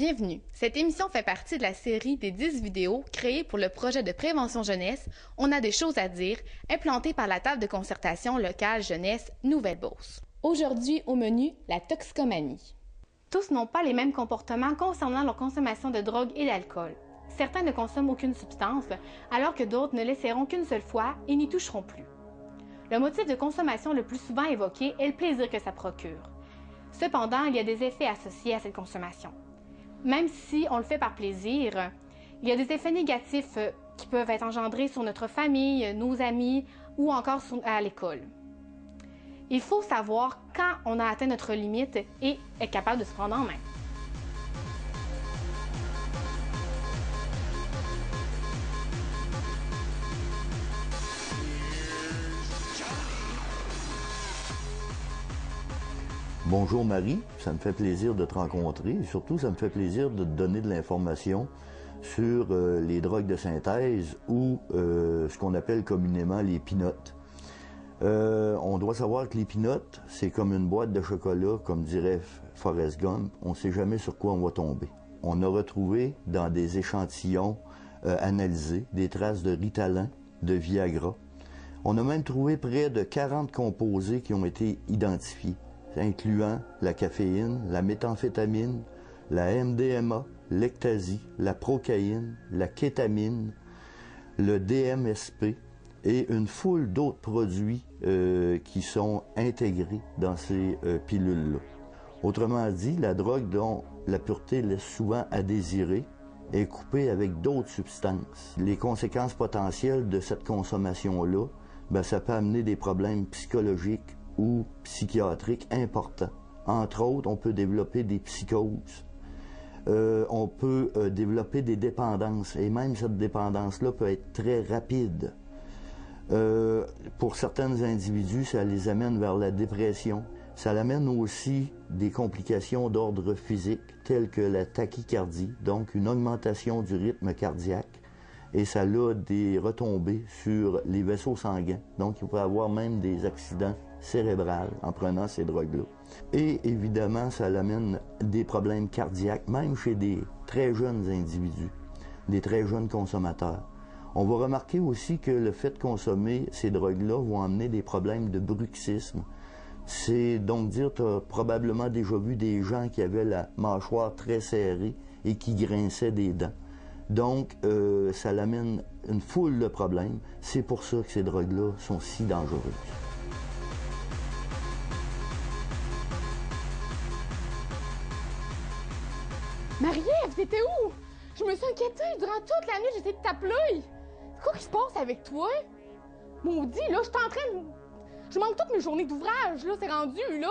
Bienvenue. Cette émission fait partie de la série des 10 vidéos créées pour le projet de prévention jeunesse On a des choses à dire, implanté par la table de concertation locale jeunesse Nouvelle-Beauce. Aujourd'hui au menu, la toxicomanie. Tous n'ont pas les mêmes comportements concernant leur consommation de drogue et d'alcool. Certains ne consomment aucune substance, alors que d'autres ne l'essaieront qu'une seule fois et n'y toucheront plus. Le motif de consommation le plus souvent évoqué est le plaisir que ça procure. Cependant, il y a des effets associés à cette consommation. Même si on le fait par plaisir, il y a des effets négatifs qui peuvent être engendrés sur notre famille, nos amis ou encore à l'école. Il faut savoir quand on a atteint notre limite et être capable de se prendre en main. Bonjour Marie, ça me fait plaisir de te rencontrer et surtout ça me fait plaisir de te donner de l'information sur les drogues de synthèse ou ce qu'on appelle communément les peanuts. On doit savoir que les peanuts, c'est comme une boîte de chocolat, comme dirait Forrest Gump, on ne sait jamais sur quoi on va tomber. On a retrouvé dans des échantillons analysés des traces de Ritalin, de Viagra. On a même trouvé près de 40 composés qui ont été identifiés, incluant la caféine, la méthamphétamine, la MDMA, l'ecstasy, la procaïne, la kétamine, le DMSP et une foule d'autres produits qui sont intégrés dans ces pilules-là. Autrement dit, la drogue dont la pureté laisse souvent à désirer est coupée avec d'autres substances. Les conséquences potentielles de cette consommation-là, ça peut amener des problèmes psychologiques ou psychiatriques importants. Entre autres, on peut développer des psychoses, on peut développer des dépendances, et même cette dépendance-là peut être très rapide. Pour certains individus, ça les amène vers la dépression. Ça amène aussi des complications d'ordre physique, telles que la tachycardie, donc une augmentation du rythme cardiaque, et ça a des retombées sur les vaisseaux sanguins. Donc, il peut y avoir même des accidents cérébrales en prenant ces drogues-là. Et évidemment, ça amène des problèmes cardiaques, même chez des très jeunes individus, des très jeunes consommateurs. On va remarquer aussi que le fait de consommer ces drogues-là vont amener des problèmes de bruxisme. C'est donc dire, tu as probablement déjà vu des gens qui avaient la mâchoire très serrée et qui grinçaient des dents. Donc, ça amène une foule de problèmes. C'est pour ça que ces drogues-là sont si dangereuses. Marie-Ève, t'étais où? Je me suis inquiétée durant toute la nuit, j'étais de t'appeler. C'est quoi qui se passe avec toi? Maudit, là, je suis en train de... Je manque toutes mes journées d'ouvrage, là, c'est rendu, là.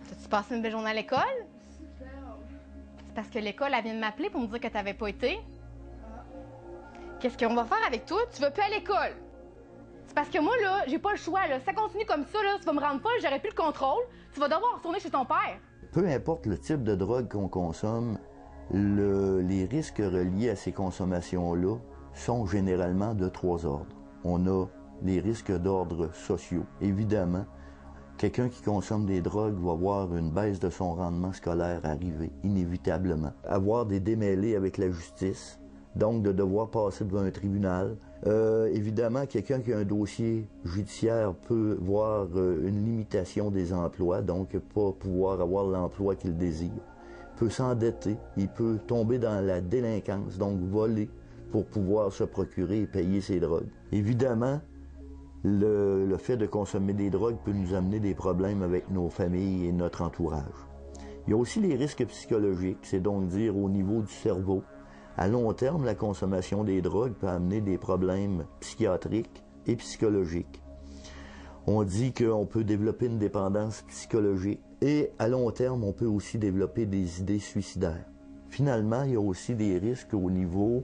T'as-tu passé une belle journée à l'école? C'est parce que l'école, elle vient de m'appeler pour me dire que t'avais pas été. Qu'est-ce qu'on va faire avec toi? Tu vas plus à l'école. C'est parce que moi, là, j'ai pas le choix, là. Si ça continue comme ça, là, tu vas me rendre folle, j'aurai plus le contrôle. Tu vas devoir retourner chez ton père. Peu importe le type de drogue qu'on consomme, les risques reliés à ces consommations-là sont généralement de 3 ordres. On a les risques d'ordre sociaux. Évidemment, quelqu'un qui consomme des drogues va avoir une baisse de son rendement scolaire arriver, inévitablement. Avoir des démêlés avec la justice, donc de devoir passer devant un tribunal. Évidemment, quelqu'un qui a un dossier judiciaire peut voir une limitation des emplois, donc pas pouvoir avoir l'emploi qu'il désire. Il peut s'endetter, il peut tomber dans la délinquance, donc voler pour pouvoir se procurer et payer ses drogues. Évidemment, le fait de consommer des drogues peut nous amener des problèmes avec nos familles et notre entourage. Il y a aussi les risques psychologiques, c'est donc dire au niveau du cerveau. À long terme, la consommation des drogues peut amener des problèmes psychiatriques et psychologiques. On dit qu'on peut développer une dépendance psychologique et à long terme, on peut aussi développer des idées suicidaires. Finalement, il y a aussi des risques au niveau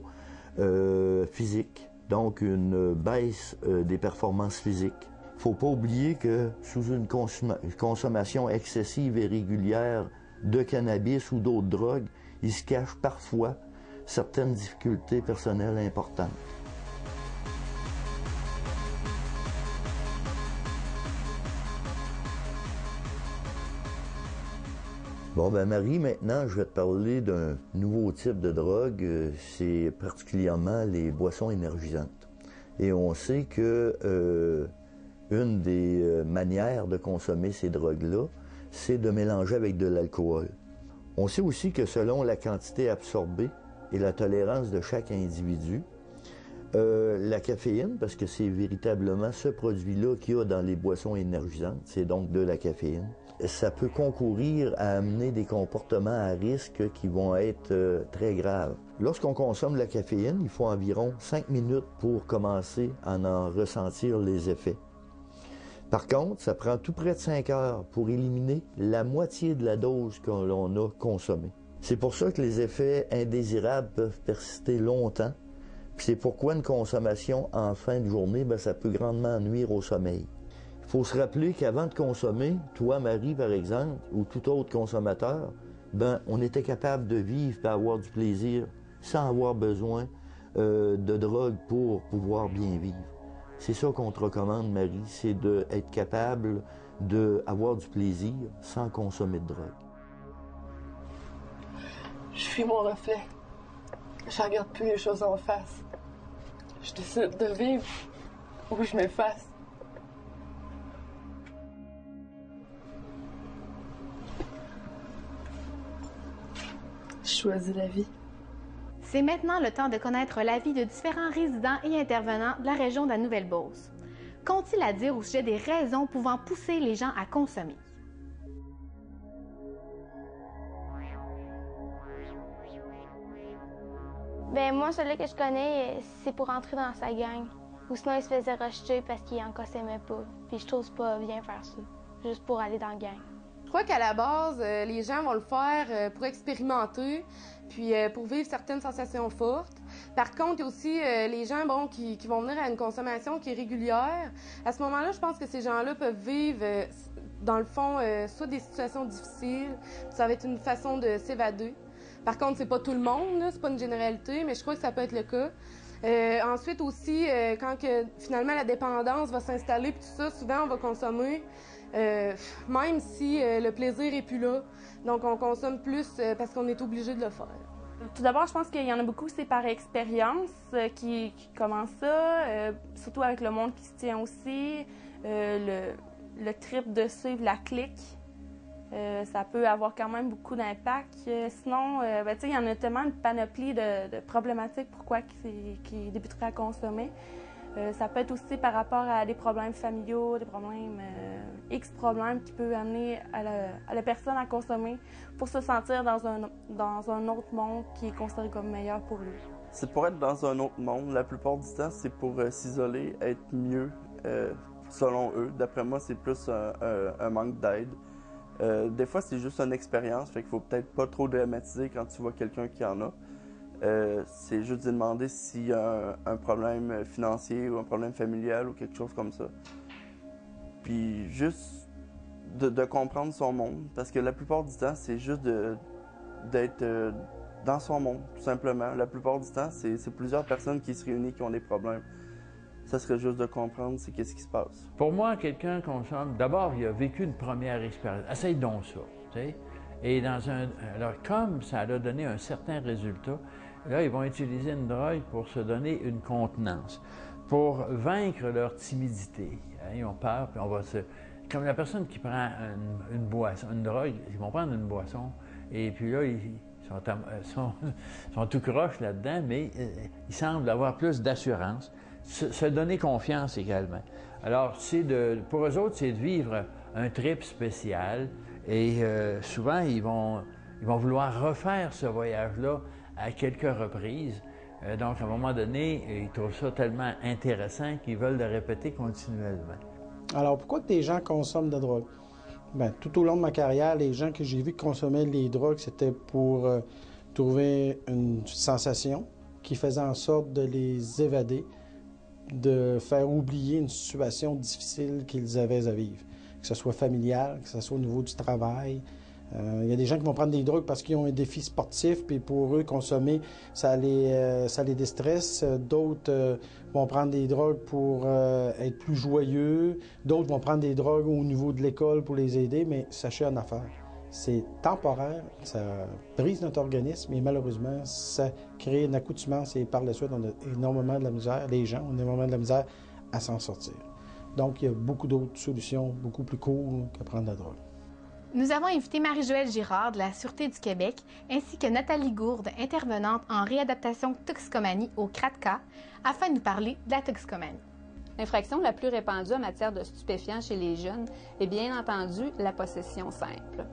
physique, donc une baisse des performances physiques. Il ne faut pas oublier que sous une consommation excessive et régulière de cannabis ou d'autres drogues, il se cache parfois certaines difficultés personnelles importantes. Bon, ben Marie, maintenant, je vais te parler d'un nouveau type de drogue. C'est particulièrement les boissons énergisantes. Et on sait que une des manières de consommer ces drogues-là, c'est de mélanger avec de l'alcool. On sait aussi que selon la quantité absorbée et la tolérance de chaque individu, la caféine, parce que c'est véritablement ce produit-là qu'il y a dans les boissons énergisantes, c'est donc de la caféine, ça peut concourir à amener des comportements à risque qui vont être très graves. Lorsqu'on consomme de la caféine, il faut environ 5 minutes pour commencer à en ressentir les effets. Par contre, ça prend tout près de 5 heures pour éliminer la moitié de la dose que l'on a consommée. C'est pour ça que les effets indésirables peuvent persister longtemps. C'est pourquoi une consommation en fin de journée, ça peut grandement nuire au sommeil. Il faut se rappeler qu'avant de consommer, toi, Marie, par exemple, ou tout autre consommateur, on était capable de vivre et avoir du plaisir sans avoir besoin de drogue pour pouvoir bien vivre. C'est ça qu'on te recommande, Marie, c'est d'être capable d'avoir du plaisir sans consommer de drogue. Je fuis mon reflet. Je regarde plus les choses en face. Je décide de vivre ou je m'efface. Je choisis la vie. C'est maintenant le temps de connaître l'avis de différents résidents et intervenants de la région de la Nouvelle-Beauce. Qu'ont-ils à dire au sujet des raisons pouvant pousser les gens à consommer? Ben moi, celui que je connais, c'est pour entrer dans sa gang. Ou sinon, il se faisait rejeter parce qu'il en consommait pas. Puis je trouve pas bien faire ça, juste pour aller dans la gang. Je crois qu'à la base, les gens vont le faire pour expérimenter, puis pour vivre certaines sensations fortes. Par contre, il y a aussi les gens qui vont venir à une consommation qui est régulière. À ce moment-là, je pense que ces gens-là peuvent vivre, dans le fond, soit des situations difficiles, ça va être une façon de s'évader. Par contre, c'est pas tout le monde, c'est pas une généralité, mais je crois que ça peut être le cas. Ensuite aussi, quand finalement la dépendance va s'installer, puis tout ça, souvent on va consommer, même si le plaisir est plus là. Donc on consomme plus parce qu'on est obligé de le faire. Tout d'abord, je pense qu'il y en a beaucoup, c'est par expérience qui commencent ça, surtout avec le monde qui se tient aussi, le trip de suivre la clique. Ça peut avoir quand même beaucoup d'impact. Sinon, il y en a tellement une panoplie de problématiques pourquoi qui débuteraient à consommer. Ça peut être aussi par rapport à des problèmes familiaux, des problèmes, X problèmes qui peuvent amener à la personne à consommer pour se sentir dans un autre monde qui est considéré comme meilleur pour lui. C'est pour être dans un autre monde. La plupart du temps, c'est pour s'isoler, être mieux, selon eux. D'après moi, c'est plus un manque d'aide. Des fois, c'est juste une expérience, fait qu'il faut peut-être pas trop dramatiser quand tu vois quelqu'un qui en a. C'est juste de demander s'il y a un problème financier ou un problème familial ou quelque chose comme ça. Puis juste de comprendre son monde, parce que la plupart du temps, c'est juste d'être dans son monde, tout simplement. La plupart du temps, c'est plusieurs personnes qui se réunissent qui ont des problèmes. Ça serait juste de comprendre c'est qu'est-ce qui se passe. Pour moi, quelqu'un consomme, d'abord, il a vécu une première expérience. Essaye donc ça, tu sais. Et alors, comme ça a donné un certain résultat, là, ils vont utiliser une drogue pour se donner une contenance, pour vaincre leur timidité. Hein, ils ont peur, puis on va se... Comme la personne qui prend une boisson, une drogue, ils vont prendre une boisson, et puis là, ils sont tout croches là-dedans, mais ils semblent avoir plus d'assurance. Se donner confiance également. Alors, pour eux autres, c'est de vivre un trip spécial et souvent, ils vont vouloir refaire ce voyage-là à quelques reprises. Donc, à un moment donné, ils trouvent ça tellement intéressant qu'ils veulent le répéter continuellement. Alors, pourquoi que des gens consomment de la drogue? Bien, tout au long de ma carrière, les gens que j'ai vus consommer les drogues, c'était pour trouver une sensation qui faisait en sorte de les évader, de faire oublier une situation difficile qu'ils avaient à vivre, que ce soit familial, que ce soit au niveau du travail, Il y a des gens qui vont prendre des drogues parce qu'ils ont un défi sportif, puis pour eux, consommer, ça les déstresse. D'autres vont prendre des drogues pour être plus joyeux. D'autres vont prendre des drogues au niveau de l'école pour les aider, mais sachez une affaire. C'est temporaire, ça brise notre organisme et malheureusement, ça crée une accoutumance et par la suite, on a énormément de la misère, les gens ont énormément de la misère à s'en sortir. Donc, il y a beaucoup d'autres solutions, beaucoup plus cool que prendre la drogue. Nous avons invité Marie-Joëlle Girard de la Sûreté du Québec ainsi que Nathalie Gourde, intervenante en réadaptation toxicomanie au CRATCA, afin de nous parler de la toxicomanie. L'infraction la plus répandue en matière de stupéfiants chez les jeunes est bien entendu la possession simple.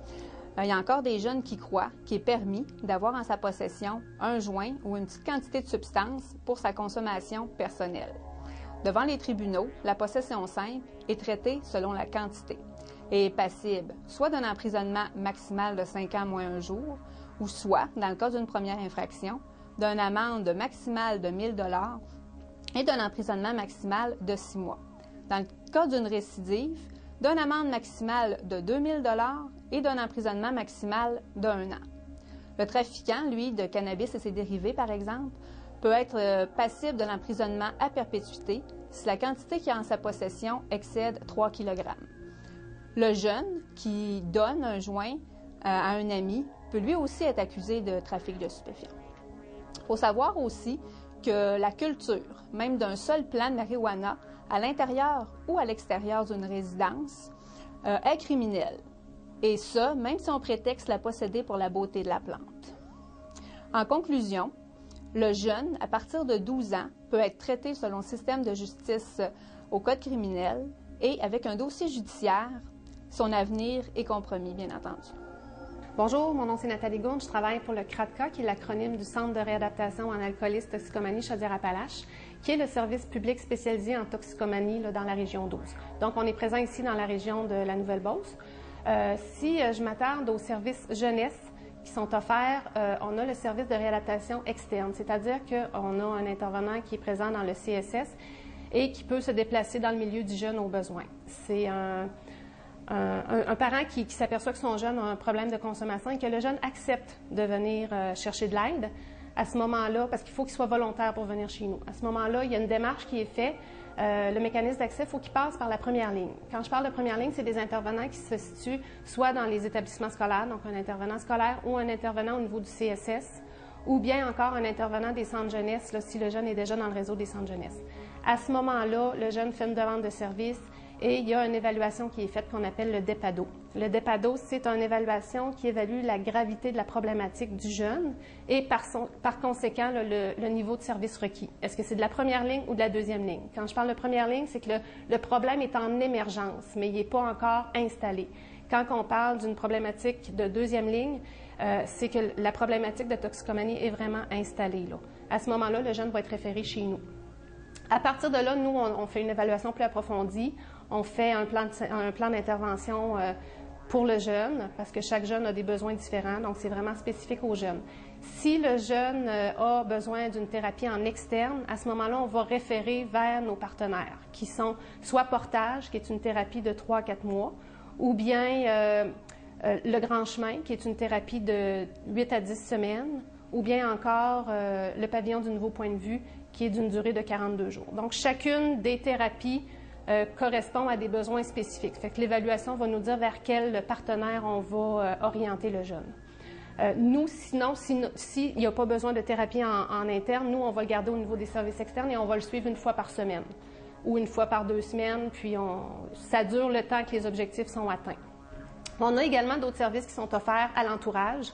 Il y a encore des jeunes qui croient qu'il est permis d'avoir en sa possession un joint ou une petite quantité de substance pour sa consommation personnelle. Devant les tribunaux, la possession simple est traitée selon la quantité et est passible soit d'un emprisonnement maximal de 5 ans moins un jour, ou soit, dans le cas d'une première infraction, d'une amende maximale de 1 000 $ et d'un emprisonnement maximal de 6 mois. Dans le cas d'une récidive, d'une amende maximale de 2 000 $ et d'un emprisonnement maximal d'1 an. Le trafiquant, lui, de cannabis et ses dérivés, par exemple, peut être passible de l'emprisonnement à perpétuité si la quantité qui est en sa possession excède 3 kg. Le jeune qui donne un joint à un ami peut lui aussi être accusé de trafic de stupéfiants. Il faut savoir aussi que la culture, même d'un seul plant de marijuana, à l'intérieur ou à l'extérieur d'une résidence, est criminelle. Et ça, même si on prétexte la posséder pour la beauté de la plante. En conclusion, le jeune, à partir de 12 ans, peut être traité selon le système de justice au code criminel et, avec un dossier judiciaire, son avenir est compromis, bien entendu. Bonjour, mon nom c'est Nathalie Gourde, je travaille pour le CRATCA, qui est l'acronyme du Centre de réadaptation en alcoolisme toxicomanie Chaudière-Appalaches, qui est le service public spécialisé en toxicomanie là, dans la région 12. Donc, on est présent ici dans la région de la Nouvelle-Beauce. Si je m'attarde aux services jeunesse qui sont offerts, on a le service de réadaptation externe, c'est-à-dire qu'on a un intervenant qui est présent dans le CSS et qui peut se déplacer dans le milieu du jeune au besoin. C'est un parent qui s'aperçoit que son jeune a un problème de consommation et que le jeune accepte de venir chercher de l'aide. À ce moment-là, parce qu'il faut qu'il soit volontaire pour venir chez nous. À ce moment-là, il y a une démarche qui est faite. Le mécanisme d'accès, il faut qu'il passe par la première ligne. Quand je parle de première ligne, c'est des intervenants qui se situent soit dans les établissements scolaires, donc un intervenant scolaire, ou un intervenant au niveau du CSS, ou bien encore un intervenant des centres jeunesse, là, si le jeune est déjà dans le réseau des centres jeunesse. À ce moment-là, le jeune fait une demande de service et il y a une évaluation qui est faite qu'on appelle le DEPADO. Le DEPADO, c'est une évaluation qui évalue la gravité de la problématique du jeune et par conséquent le niveau de service requis. Est-ce que c'est de la première ligne ou de la deuxième ligne? Quand je parle de première ligne, c'est que le problème est en émergence, mais il n'est pas encore installé. Quand on parle d'une problématique de deuxième ligne, c'est que la problématique de toxicomanie est vraiment installée, là. À ce moment-là, le jeune va être référé chez nous. À partir de là, nous, on fait une évaluation plus approfondie. On fait un plan d'intervention pour le jeune, parce que chaque jeune a des besoins différents, donc c'est vraiment spécifique au jeune. Si le jeune a besoin d'une thérapie en externe, à ce moment-là, on va référer vers nos partenaires, qui sont soit Portage, qui est une thérapie de 3 à 4 mois, ou bien le Grand Chemin, qui est une thérapie de 8 à 10 semaines, ou bien encore le Pavillon du nouveau point de vue, qui est d'une durée de 42 jours. Donc, chacune des thérapies correspond à des besoins spécifiques. Fait que l'évaluation va nous dire vers quel partenaire on va orienter le jeune. Nous, sinon, s'il n'y a pas besoin de thérapie en interne, nous, on va le garder au niveau des services externes et on va le suivre une fois par semaine ou une fois par 2 semaines, puis ça dure le temps que les objectifs sont atteints. On a également d'autres services qui sont offerts à l'entourage.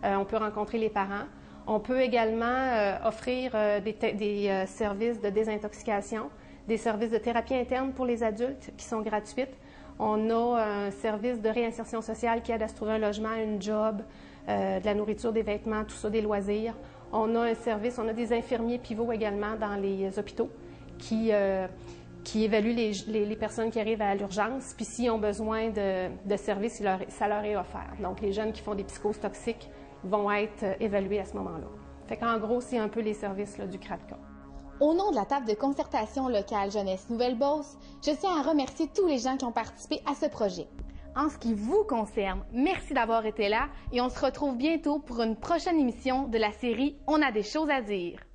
On peut rencontrer les parents. On peut également offrir des services de désintoxication, des services de thérapie interne pour les adultes qui sont gratuites. On a un service de réinsertion sociale qui aide à se trouver un logement, une job, de la nourriture, des vêtements, tout ça, des loisirs. On a un service, on a des infirmiers pivots également dans les hôpitaux qui évaluent les personnes qui arrivent à l'urgence. Puis s'ils ont besoin de services, ça leur est offert. Donc les jeunes qui font des psychoses toxiques vont être évalués à ce moment-là. Fait qu'en gros, c'est un peu les services là, du CRATCA. Au nom de la table de concertation locale Jeunesse Nouvelle-Beauce, je tiens à remercier tous les gens qui ont participé à ce projet. en ce qui vous concerne. Merci d'avoir été là et on se retrouve bientôt pour une prochaine émission de la série On a des choses à dire.